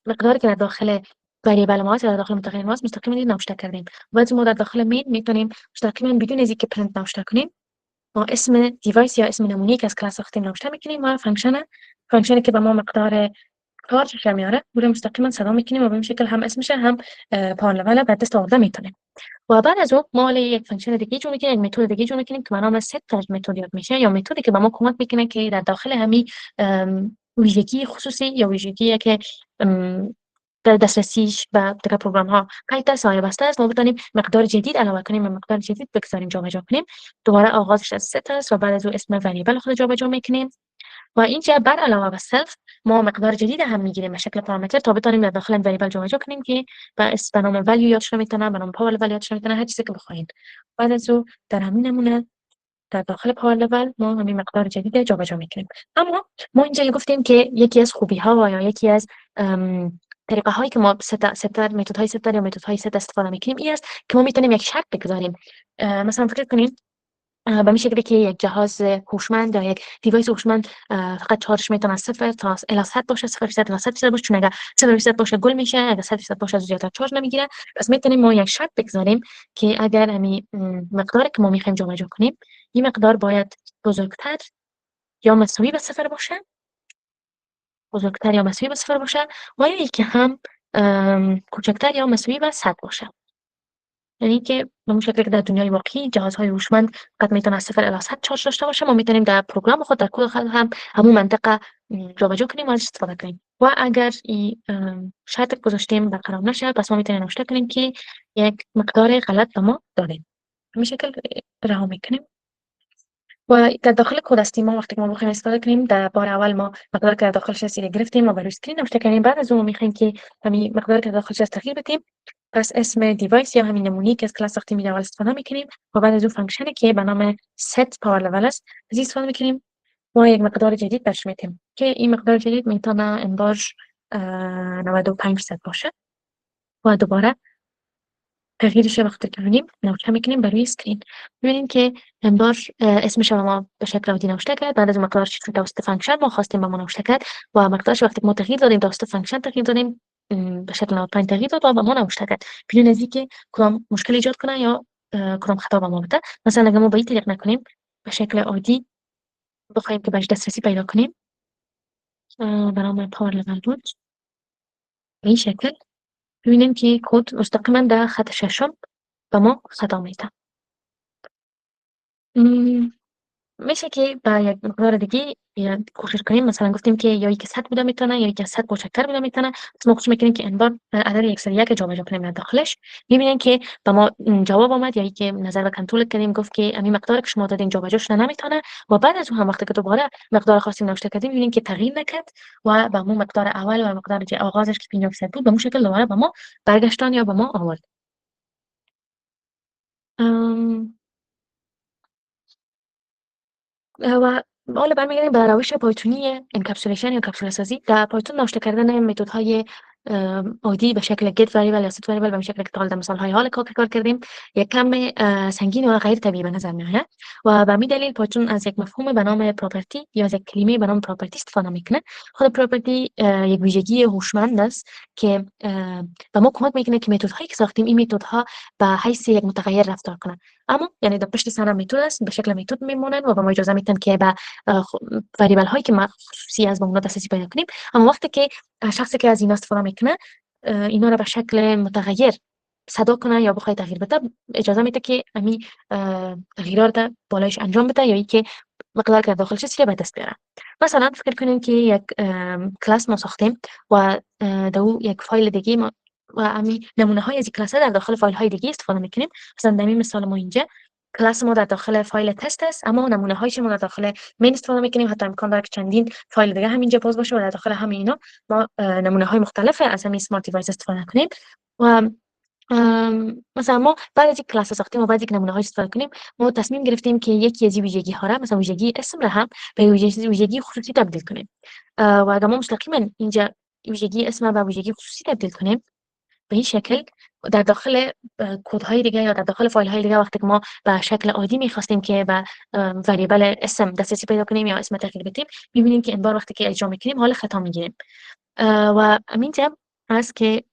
S1: مقداری که در داخل وریبل ما در داخل متغیر ما مستقیما نوشته کردیم. بعد ما در داخل مین میتونیم مستقیما بدون از اینکه پرینت نوشته کنیم با اسم دیوایس یا اسم نمونه‌ای که از کلاس ساختیم نوشته میکنیم و فانکشنی که به ما مقدار چارجش میاره رو مستقیما صدا میکنیم و به این شکل هم اسمش هم پاور لول بعد دست آورده میتونیم. و بعد از اون ما یک فانکشن دیگه جور می‌کنیم، یک متد دیگه جور می‌کنیم که به نام set متد یاد میشه، یا متدی که به ما کمک میکنه که در داخل همین ویژگی خصوصی یا ویژگی که در دسترسیش و در پروگرام ها قید است یا بسته است، ما بتونیم مقدار جدید علاوه کنیم و مقدار جدید بگذاریم جابجا کنیم. دوباره آغازش از set است و بعد از اون اسم وریبل خود جابجا میکنیم و اینجا بر علاوه بر سلف ما مقدار جدید هم میگیریم به شکل پارامتر تا بتونیم در داخل وریبل جابجا کنیم که به نام ولیو یادش میتونه، به نام پاور لول یادش میتونه، هر چیزی که بخواید. بعد از اون در همین نمونه در داخل پاور لول ما همین مقدار جدید جابجا میکنیم. اما ما اینجا گفتیم که یکی از خوبی ها یا یکی از طریقه هایی که ما متد های ستر یا متد های ست استفاده میکنیم این است که ما میتونیم یک شرط بگذاریم. مثلا فکر کنید به این شکلی که یک جهاز هوشمند یا یک دیوایس هوشمند فقط چارجش میتونه از 0 تا الی 100 باشه، 0% الی 100% باشه، چون اگر 0% باشه گل میشه، اگر 100% باشه از زیادتر چارج نمیگیره. پس میتونیم ما یک شرط بگذاریم که اگر همین مقداری که ما میخوایم جابجا کنیم این مقدار باید بزرگتر یا مساوی به 0 باشه، بزرگتر یا مساوی به 0 باشه، و یا اینکه هم کوچکتر یا مساوی به 100 باشه. یعنی که به اون شکلی که در دنیای واقعی جهازهای هوشمند فقط میتونه از 0 الی 100 چارج داشته باشه، ما میتونیم در پروگرام خود در کد خود هم همون منطقه جابجا کنیم و ازش استفاده کنیم. و اگر این شرط گذاشتیم برقرار نشه، پس ما میتونیم نوشته کنیم که یک مقدار غلط به ما داده. همین شکل رها میکنیم و در داخل کد هستیم. ما وقتی که ما بخوایم استفاده کنیم، در بار اول ما مقداری که در داخلش هست گرفتیم و بر روی اسکرین نوشته کردیم. بعد از اون می‌خوایم که همین مقداری که در داخلش هست تغییر بدیم. پس اسم دیوایس یا همین نمونه‌ای که از کلاس ساختیم در اول استفاده می‌کنیم و بعد از اون فانکشنی که به نام set power level است از این استفاده می‌کنیم و یک مقدار جدید برش میدیم که این مقدار جدید میتونه انبار 95% باشه و دوباره تغییرش وقتی که می‌بینیم نوشته می‌کنیم بر روی اسکرین. می‌بینیم که انبار اسمش رو ما به شکل عادی نوشته کرد. بعد از اون مقدارش که توسط فانکشن ما خواستیم به ما نوشته کرد و مقدارش وقتی که ما تغییر دادیم توسط فانکشن تغییر دادیم به شکل 95 تغییر داد و به ما نوشته کرد بدون از اینکه کدام مشکل ایجاد کنه یا کدام خطا به ما بده. مثلا اگه ما به این طریق نکنیم، به شکل عادی بخوایم که بهش دسترسی پیدا کنیم به نام پاور لول بود به این شکل، می‌بینیم که کد مستقیما در خط ششم به ما خطا میده. میشه که با یک مقدار دیگه کوشش کنیم. مثلا گفتیم که یا یک 100 بوده میتونه یا یک 100 کوچکتر بوده میتونه. پس ما کوشش میکنیم که انبار عدد یک جابجا کنیم در داخلش. میبینیم که به ما جواب آمد یا که نظر به کنترل کردیم گفت که همین مقداری که شما دادین جابجا شده نمیتونه و بعد از اون هم وقتی که دوباره مقدار خاصی نوشته کردیم میبینیم که تغییر نکرد و به ما مقدار اول و مقدار آغازش که 50% بود به اون شکل دوباره به ما برگشتن یا به ما آورد. ام، و حالا برمیگردیم به روش پایتونی انکپسولیشن یا کپسوله سازی. در پایتون نوشته کردن متدهای عادی به شکل get variable یا set variable به شکل که در مثال‌های حال کار کردیم یک کم سنگین و غیر طبیعی به نظر می‌آید و به همین دلیل پایتون از یک مفهوم به نام پراپرتی یا از یک کلمه به نام پراپرتی استفاده میکنه. خود پراپرتی یک ویژگی هوشمند است که به ما کمک میکنه که متدهایی که ساختیم این متدها به حیث یک متغیر رفتار کنه. اما یعنی در پشت سر متد است، به شکل متد میمونن و به ما اجازه میدن که به واریبل هایی که ما خصوصی از اونها دسترسی پیدا کنیم. اما وقتی که شخصی که از اینا استفاده میکنه اینا رو به شکل متغیر صدا کنه یا بخواد تغییر بده، اجازه میده که همین تغییرات بالایش انجام بده یا اینکه مقدار که داخلش چیزی به دست بیاره. مثلا فکر کنیم که یک کلاس ما ساختیم و دو یک فایل دیگه ما و همین نمونه های از این کلاس در داخل فایل های دیگه استفاده میکنیم. مثلا در این مثال ما اینجا کلاس ما در داخل فایل تست است، اما نمونه هایش ما در داخل مین استفاده میکنیم. حتی امکان داره که چندین فایل دیگه همینجا باز باشه و در داخل همه اینا ما نمونه های مختلف از همین اسمارت دیوایس استفاده کنیم. و مثلا ما بعد از یک کلاس ساختیم و بعد یک نمونه های استفاده کنیم، ما تصمیم گرفتیم که یکی از این ویژگی ها را، مثلا ویژگی اسم را هم به ویژگی خصوصی تبدیل کنیم و اگر ما مستقیما اینجا ویژگی اسم را به ویژگی خصوصی تبدیل کنیم به این شکل، در داخل کدهای دیگه یا در داخل فایل های دیگه وقتی که ما به شکل عادی می‌خواستیم که به واریبل اسم دسترسی پیدا کنیم یا اسم تغییر بدیم، می‌بینیم که این بار وقتی که اجرا می‌کنیم حال خطا می‌گیریم. و همینجا هست که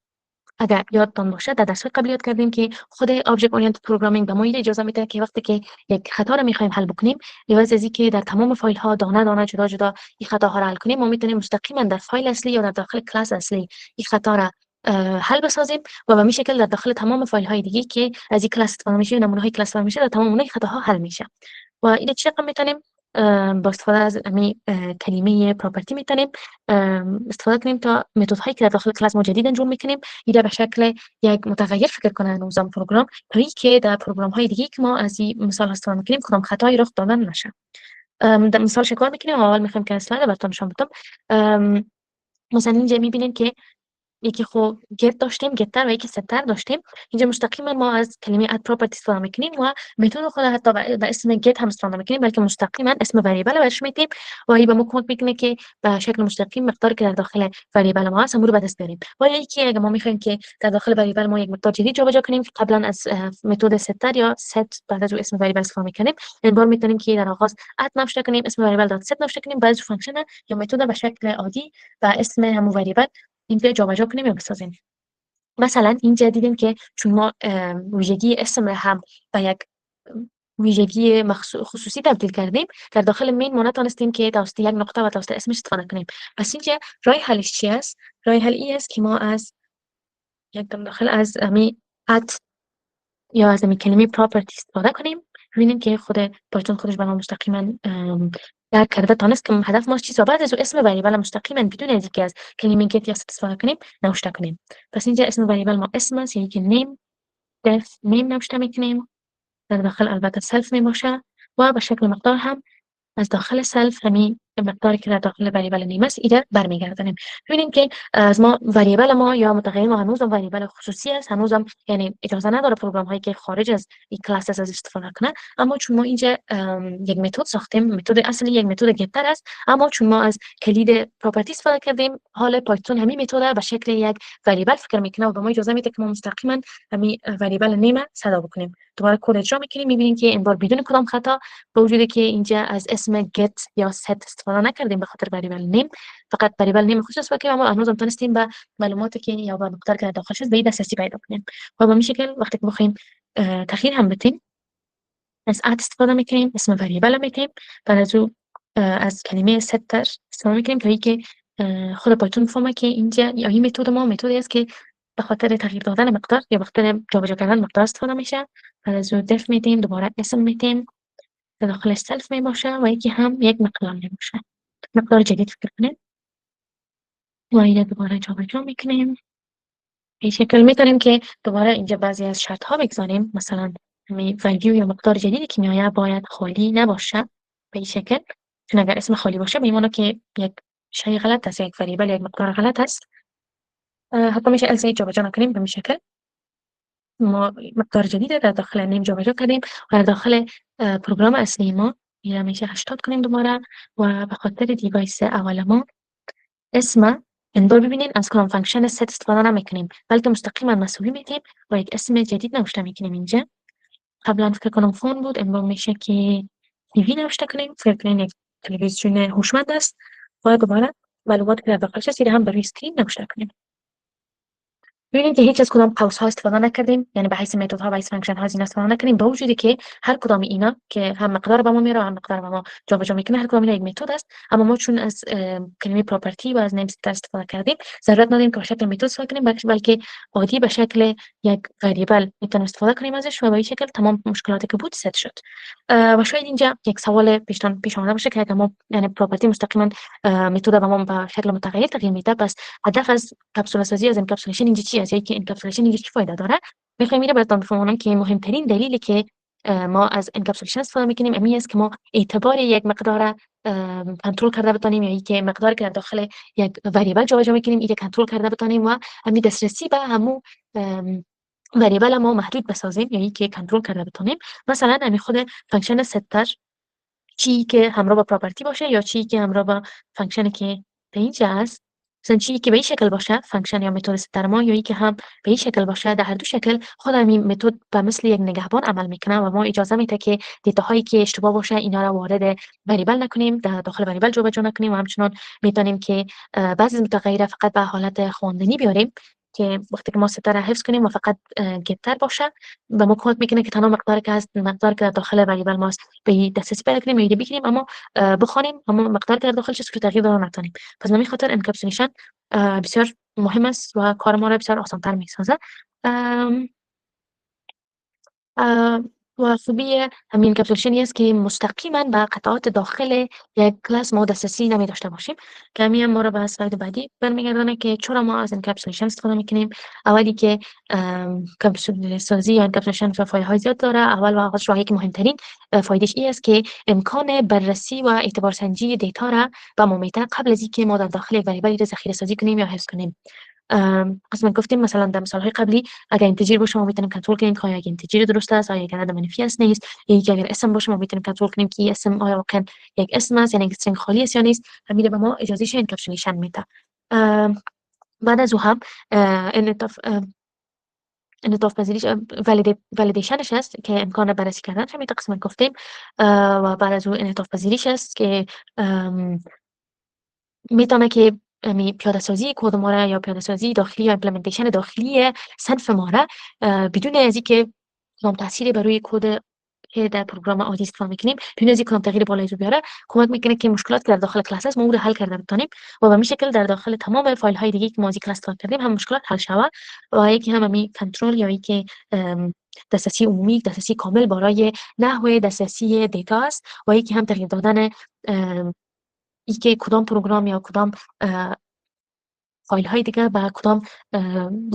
S1: اگر یادتان باشه در درس قبل یاد کردیم که خود Object Oriented Programming به ما این اجازه میده که وقتی که یک خطا رو می‌خوایم حل بکنیم، عوض از اینکه در تمام فایل ها دانه دانه جدا جدا این خطاها رو حل کنیم، ما میتونیم مستقیما در فایل اصلی یا در داخل کلاس اصلی این خطا را حل بسازیم و به این شکل در داخل تمام فایل های دیگه که از این کلاس استفاده میشه، نمونه های کلاس استفاده میشه، در تمام اونها خطاها حل میشه. و این چه رقم میتونیم با استفاده از همین کلمه پراپرتی میتونیم استفاده کنیم تا متد هایی که در داخل کلاس ما جدید انجام میکنیم ایده به شکل یک متغیر فکر کنه نظام پروگرام تا اینکه در پروگرام های دیگه که ما از این مثال استفاده میکنیم کدام خطایی رخ دادن نشه. در مثال شکار میکنیم. اول میخوایم که اسلاید براتون نشون بدم. مثلا اینجا میبینیم که یکی خب get داشتیم getتر و یکی setter داشتیم. اینجا مستقیما ما از کلمه add property استفاده میکنیم و متد خود حتی به اسم get هم استفاده میکنیم، بلکه مستقیما اسم واریبل برش میدیم و این به ما کمک میکنه که به شکل مستقیم مقداری که در داخل واریبل ما هست رو به دست بیاریم. و یکی اگه ما میخوایم که در داخل واریبل ما یک مقدار جدید جابجا کنیم که قبلا از متد setter یا set بعد از اسم واریبل استفاده میکنیم، این بار میتونیم که در آغاز add نوشته کنیم، اسم واریبل دات set نوشته کنیم، بعد از فانکشن یا متد به شکل عادی و اسم همون واریبل اینجا جابجا کنیم یا بسازیم. مثلا اینجا دیدیم که چون ما ویژگی اسم هم به یک ویژگی خصوصی تبدیل کردیم، در داخل مین ما نتونستیم که توسط یک نقطه و توسط اسمش استفاده کنیم. پس اینجا راه حلش چی است؟ راه حل این است که ما از یک داخل از همین ات یا از همین کلمه پراپرتی استفاده کنیم. ببینیم که خود پایتون خودش به ما مستقیما درک کرده تانست که هدف ما چیست و بعد از اسم واریبل مستقیما بدون از اینکه از کلمه get یا set استفاده کنیم نوشته کنیم. پس اینجا اسم واریبل ما اسم است، یعنی که name def name نوشته میکنیم، در داخل البته self می باشه و به شکل مقدار هم از داخل سلف همین مقداری که در داخل وریبل نیم است ایده برمیگردانیم. ببینیم که از ما وریبل ما یا متغیر ما هنوز هم وریبل خصوصی است، هنوز هم یعنی اجازه نداره پروگرام هایی که خارج از این کلاس از استفاده کنه. اما چون ما اینجا یک متد ساختیم، متد اصلی یک متد گتر است، اما چون ما از کلید پراپرتی استفاده کردیم، حال پایتون همین متد به شکل یک وریبل فکر میکنه و به ما اجازه میده که ما مستقیما همین وریبل نیم صدا بکنیم. دوباره کد اجرا میکنیم، میبینیم که این بار بدون کدام خطا، با وجودی که اینجا از اسم get یا set استفاده نکردیم به خاطر وریبل نیم، فقط وریبل نیم خودش استفاده کردیم، اما هنوز هم تونستیم به معلوماتی که یا به مقدار که داخلش است به دسترسی پیدا کنیم. و به این شکل وقتی که بخوایم تغییر هم بدیم، از اد استفاده میکنیم، اسم وریبل میکنیم، بعد از او از کلمه setter استفاده میکنیم تا اینکه خود پایتون فهمه که اینجا یا این متد ما متدی است که به خاطر تغییر دادن مقدار یا به خاطر جابجا کردن مقدار استفاده میشه. بعد از او def میدیم، دوباره اسم میدیم، داخل سلف می باشه و یکی هم یک مقدار می باشه. مقدار جدید فکر کنیم و اینه دوباره جابجا میکنیم. این شکل میتونیم که دوباره اینجا بعضی از شرط ها بگذاریم، مثلا همین ولیو یا مقدار جدیدی که میآید باید خالی نباشه به این شکل، چون اگر اسم خالی باشه به این معنی که یک شیء غلط است، یک وریبل یک مقدار غلط است. حتی میشه else جابجا نکنیم به این شکل. ما مقدار جدید در داخل نیم جابجا کردیم و در داخل پروگرام اصلی ما میره میشه 80 کنیم دوباره و به خاطر دیوایس اول ما اسم این بار ببینین از کدام فانکشن ست استفاده نمیکنیم، بلکه مستقیما مسئولی میدیم و یک اسم جدید نوشته میکنیم. اینجا قبلا فکر کنم فون بود، این بار میشه که تیوی نوشته کنیم، فکر کنیم یک تلویزیون هوشمند است و دوباره معلومات که در داخلش است هم بر روی اسکرین نوشته کنیم. ببینیم که هیچ از کدام قوس ها استفاده نکردیم، یعنی به حیث متد ها و حیث فانکشن ها از این استفاده نکردیم، با وجودی که هر کدام اینا که هم مقدار به ما میاره و هم مقدار به ما جابجا میکنه، هر کدام اینا یک متد است، اما ما چون از کلمه پراپرتی و از نیم ست استفاده کردیم، ضرورت نداریم که به شکل متد استفاده کنیم، بلکه عادی به شکل یک وریبل میتونیم استفاده کنیم ازش و به این شکل تمام مشکلاتی که بود ست شد. و شاید اینجا یک سوال پیش آمده باشه که ما یعنی پراپرتی مستقیما متد به ما به شکل متغیر تغییر میده، پس هدف از کپسول سازی از انکپسولیشن اینجا چی است، یا که انکپسولیشن اینجا چی فایده داره؟ میخوایم اینو براتون بفهمونم که مهمترین دلیلی که ما از انکپسولیشن استفاده میکنیم امی است که ما اعتبار یک مقدار کنترل کرده بتونیم، یا اینکه مقداری که در داخل یک وریبل جابجا میکنیم اینو کنترل کرده بتونیم و همین دسترسی به همون وریبل ما محدود بسازیم، یا اینکه کنترل کرده بتونیم. مثلا همین خود فانکشن ستر چی که همراه با پراپرتی باشه یا چی که همراه با فانکشنی که اینجا است، مثلا چی که به این شکل باشه فانکشن یا متد ستر ما، یا اینکه هم به این شکل باشه، در هر دو شکل خود همین متد به مثل یک نگهبان عمل میکنه و ما اجازه میده که دیتاهایی که اشتباه باشه اینا رو وارد وریبل نکنیم، در داخل وریبل جابجا نکنیم، و همچنین میتونیم که بعضی متغیر فقط به حالت خواندنی بیاریم که وقتی که ما ستاره حفظ کنیم و فقط گتر باشه به ما کمک میکنه که تنها مقداری که هست، مقدار که در داخل وریبل ماست به دسترسی پیدا کنیم، ایده بگیریم، اما بخوانیم، اما مقدار که در داخلش است رو تغییر دادن نتونیم. پس به همین خاطر انکپسولیشن بسیار مهم است و کار ما را بسیار آسان‌تر میسازه. و خوبی همین انکپسولیشن است که مستقیما به قطعات داخل یک کلاس ما دسترسی نمی داشته باشیم، که همین ما را به اسلاید بعدی برمیگردانه که چرا ما از انکپسولیشن استفاده میکنیم. اولی که انکپسولیشن سازی یا انکپسولیشن فایل های زیاد داره. اول و آغاز راه که مهمترین فایدهش این است که امکان بررسی و اعتبار سنجی دیتا را به ما میده قبل از اینکه ما در داخل وریبلی را ذخیره سازی کنیم یا حفظ کنیم. قسم گفتیم مثلا در مثال‌های قبلی اگر اینتجر باشه ما میتونیم کنترل کنیم که آیا اینتجر درست است، آیا یک عدد منفی است نیست، یا اگر اسم باشه ما میتونیم کنترل کنیم که اسم آیا واقعا یک اسم است یعنی یک استرینگ خالی است یا نیست. همین به ما اجازه انکپسولیشن میده. بعد از او هم انعطاف پذیریش ولیدیشنش است که امکان بررسی کردنش همین قسم گفتیم، و بعد از او انعطاف پذیریش است که میتونه که پیاده سازی کد ما را یا پیاده سازی داخلی یا ایمپلمنتیشن داخلی صنف ما را بدون از اینکه کدام تأثیری بر روی کد که در پروگرام عادی استفاده میکنیم بدون از اینکه کدام تغییر بالایی رو بیاره کمک میکنه که مشکلات که در داخل کلاس است ما اون رو حل کرده بتونیم و به این شکل در داخل تمام فایل های دیگه که ما از کلاس استفاده کردیم هم مشکلات حل شود و یکی هم همین کنترل یا اینکه دسترسی عمومی، دسترسی کامل برای نحوه دسترسی دیتا است و یکی هم تغییر دادن ای که کدام پروگرام یا کدام فایل‌های دیگه به کدام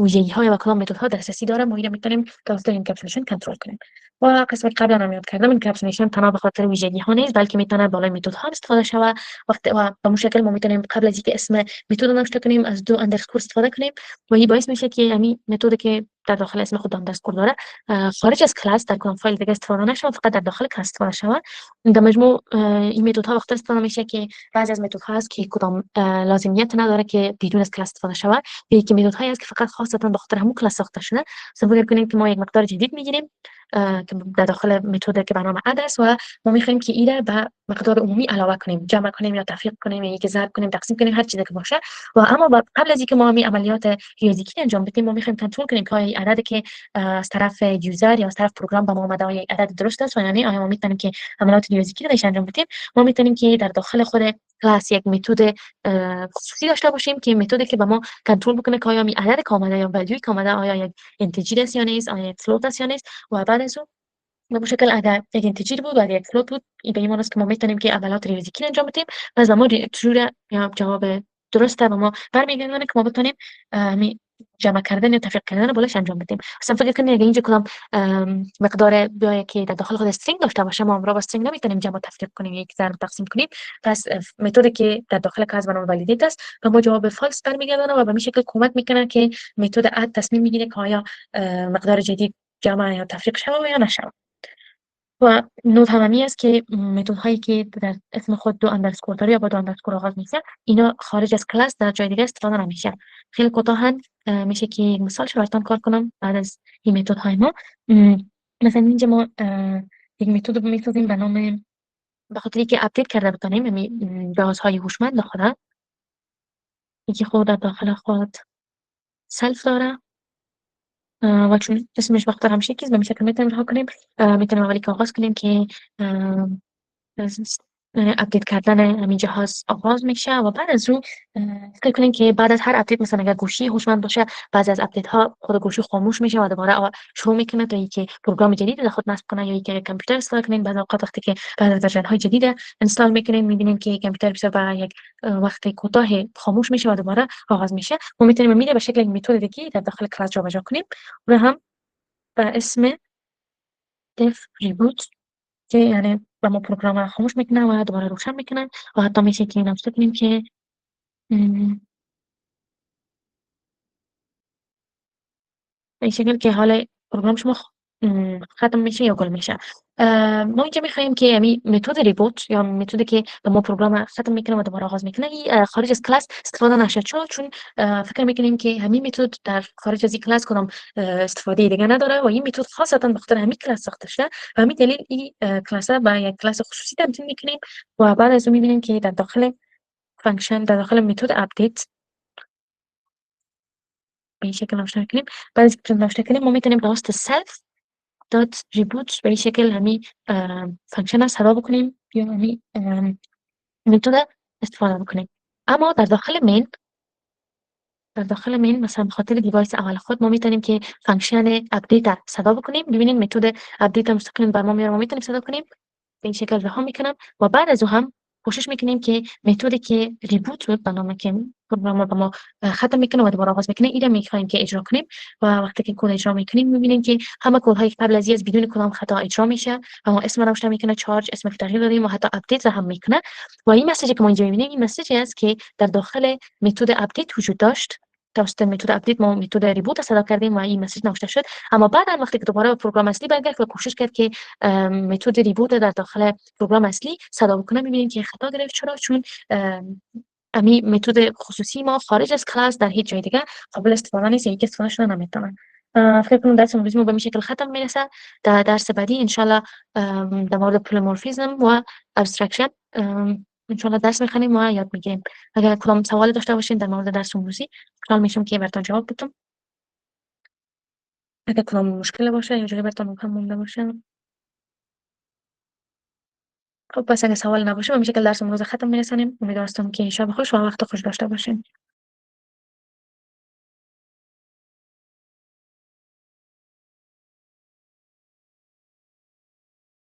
S1: ویژگی‌ها یا به کدام متدها دسترسی داره، ما اینو می‌تونیم توسط انکپسولیشن کنترل کنیم. و قسمت قبلا هم یاد کردم انکپسولیشن تنها به خاطر ویژگی‌ها نیست، بلکه میتونه بالای متدها استفاده شود. وقتی و به اون شکل ما میتونیم قبل از اینکه اسم متد رو نوشته کنیم از دو اندرسکور استفاده کنیم و این باعث میشه که همین متدی که در داخل اسم خود اندرسکور داره خارج از کلاس در کدام فایل دیگه استفاده نشه، فقط در داخل کلاس استفاده شود. در مجموع این متدها وقتی استفاده میشه که بعضی از متدها هست که کدام لازمیت نداره که بدون از کلاس استفاده شود، یا یکی متدهایی هست که فقط خاصه به خاطر همون کلاس ساخته شده. مثلا فکر کنیم که ما یک مقدار جدید میگیریم که در داخل متد که به نام اد است و ما می‌خوایم که این را به مقدار عمومی علاوه کنیم، جمع کنیم یا تفریق کنیم یا یک ضرب کنیم، تقسیم کنیم، هر چیزی که باشه. و اما قبل از اینکه ما همین عملیات ریاضیکی انجام بدیم، ما می‌خوایم کنترل کنیم که آیا عددی که از طرف یوزر یا از طرف پروگرام به ما اومده آیا عدد درست است، و یعنی آیا ما می‌تونیم که عملیات ریاضیکی رو درش انجام بدیم. ما می‌تونیم که در داخل خود کلاس یک متد خصوصی داشته باشیم که متدی که به ما کنترل بکنه که آیا می عدد که اومده یا ولیوی که اومده آیا یک اینتیجر است یا نیست، آیا یک فلوت است یا نیست. و بعد از اون به اون شکل اگر یک اینتیجر بود و یک فلوت بود، این به این معنی است که ما میتونیم که عملیات ریاضیکی انجام بدیم و زمان شروع یا جواب درسته و ما برمیگردونه که ما بتونیم می جمع کردن یا تفریق کردن رو بالاش انجام بدیم. اصلا فکر کنید اگه اینجا کدام مقدار بیاید که در داخل خود استرینگ داشته باشه، ما را با استرینگ نمیتونیم جمع و تفریق کنیم، یک ضرب تقسیم کنیم. پس متدی که در داخل کلاس به نام والیدیت است و ما جواب فالس برمیگردونه و به این شکل کمک میکنه که متد اد تصمیم میگیره که آیا مقدار جدید جمع یا تفریق شود یا نشود. و نوت هم همی است که متدهایی که در اسم خود دو اندرسکور داره یا با دو اندرسکور آغاز میشه، اینا خارج از کلاس در جای دیگه استفاده نمیشه. خیلی کوتاهن میشه که یک مثال براتون کار کنم بعد از این متدهای ما. مثلا اینجا ما یک متد رو میسازیم به نام، به خاطر اینکه اپدیت کرده بتونیم جهازهای هوشمند داخل یکی خود در داخل خود سلف داره و چون اسمش بخاطر همشه چیز به این شکل میتونیم رها کنیم. میتونیم اولی که آغاز کنیم که از اپدیت کردن همین جهاز آغاز میشه و بعد از اون فکر کنین که بعد از هر اپدیت، مثلا اگر گوشی هوشمند باشه، بعضی از اپدیت ها خود گوشی خاموش میشه و دوباره شروع میکنه تا اینکه پروگرام جدید در خود نصب کنه یا اینکه کامپیوتر استفاده کنین. بعضی اوقات وقتی که بعد از ورژن های جدید اینستال میکنین میبینین که کامپیوتر بسیار برای یک وقت کوتاه خاموش میشه و دوباره آغاز میشه. ما میتونیم میره به شکل یک متد دیگه در داخل کلاس جابجا کنیم و هم به اسم def reboot که یعنی و ما پروگرام رو خاموش میکنه و دوباره روشن میکنه و حتی میشه که نوشته کنیم که به این شکل که حال پروگرام شما ختم میشه یا گل میشه. ما اینجا میخوایم که یعنی متد ریبوت یا متدی که به ما پروگرام ختم میکنه و دوباره آغاز میکنه خارج از کلاس استفاده نشه، چون فکر میکنیم که همین متد در خارج از این کلاس کدام استفاده دیگه نداره و این متد خاصتا به خاطر همین کلاس ساخته شده و همین دلیل این کلاس با یک کلاس خصوصی تبدیل میکنیم و بعد از اون میبینیم که در داخل فانکشن در داخل متد اپدیت به این شکل نوشته کنیم. بعد از اینکه نوشته کنیم ما میتونیم توسط self دات ریبوت به این شکل همین فانکشن رو صدا بکنیم یا همین متد استفاده بکنیم. اما در داخل مین مثلا به خاطر دیوایس اول خود ما میتونیم که فانکشن اپدیت رو صدا بکنیم. ببینید متد اپدیت هم مستقیما بر ما میاره، ما میتونیم صدا کنیم. به این شکل رها میکنم و بعد از اون هم کوشش میکنیم که متدی که ریبوت بود به نام که پروگرام با ما ختم میکنه و دوباره آغاز میکنه، این رو میخوایم که اجرا کنیم و وقتی که کد اجرا میکنیم میبینیم که همه کدهایی که قبل از این بدون کدام خطا اجرا میشه و ما اسم روشن میکنه، چارج اسم تغییر دادیم و حتی اپدیت هم میکنه. و این مسیجی که ما اینجا میبینیم این مسیجی است که در داخل متد اپدیت وجود داشت. توسط متد اپدیت ما متد ریبوت صدا کردیم و این مسیج نوشته شد. اما بعدا وقتی که دوباره پروگرام اصلی برگشت و کوشش کرد که متد ریبوت در داخل پروگرام اصلی صدا بکنه، می‌بینیم که خطا گرفت. چرا؟ چون امی متد خصوصی ما خارج از کلاس در هیچ جای دیگه قابل استفاده نیست، یعنی که استفاده شده نمیتونه. فکر کنم درس امروزی ما به این شکل ختم میرسه. در درس بعدی انشالله در مورد پولومورفیزم و ابسترکشن انشالله درس میخونیم و یاد میگیریم. اگر کدام سوالی داشته باشین در مورد درس امروزی خوشحال میشم که براتون جواب بدم. اگر کدام مشکل باشه یا جایی براتون مبهم مونده باشه، خب پس اگه سوال نباشه به این شکل درس امروز ختم میرسانیم. امیدوارم که شب خوش و وقت خوش داشته باشین.